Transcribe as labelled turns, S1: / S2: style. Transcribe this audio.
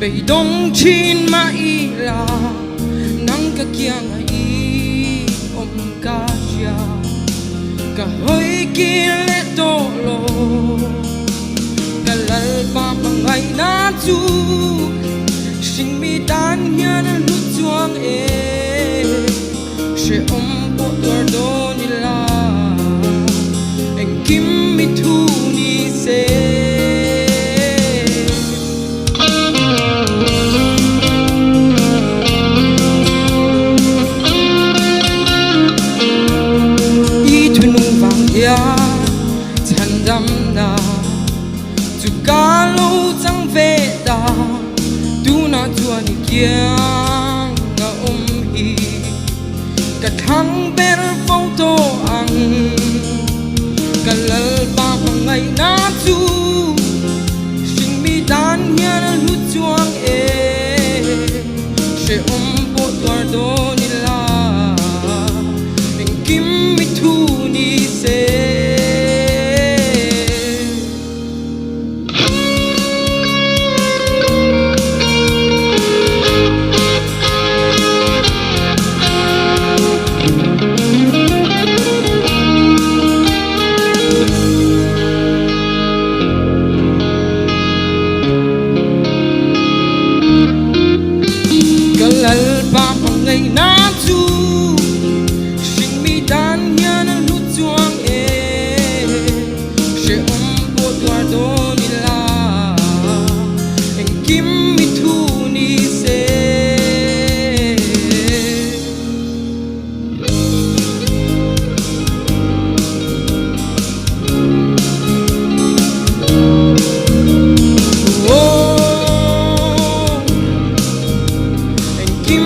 S1: 被动情嘛伊拉，能个强啊伊家家，个会见了多罗，个来把帮爱拿住，心米单呀那路装诶，是不多多你啦，en kim mi tu ni se。Kalau chẳng về ta tu na tua ni kiang nga hi ka thang ber photo ang ka lal pa ngai na chu sing mi dan ya na lu chuang she po tua do ni la en kim mi tu ni se ba ngày na chu sinh mi dan ya na lu chuang she po tua do ni la en kim mi thu ni se oh en kim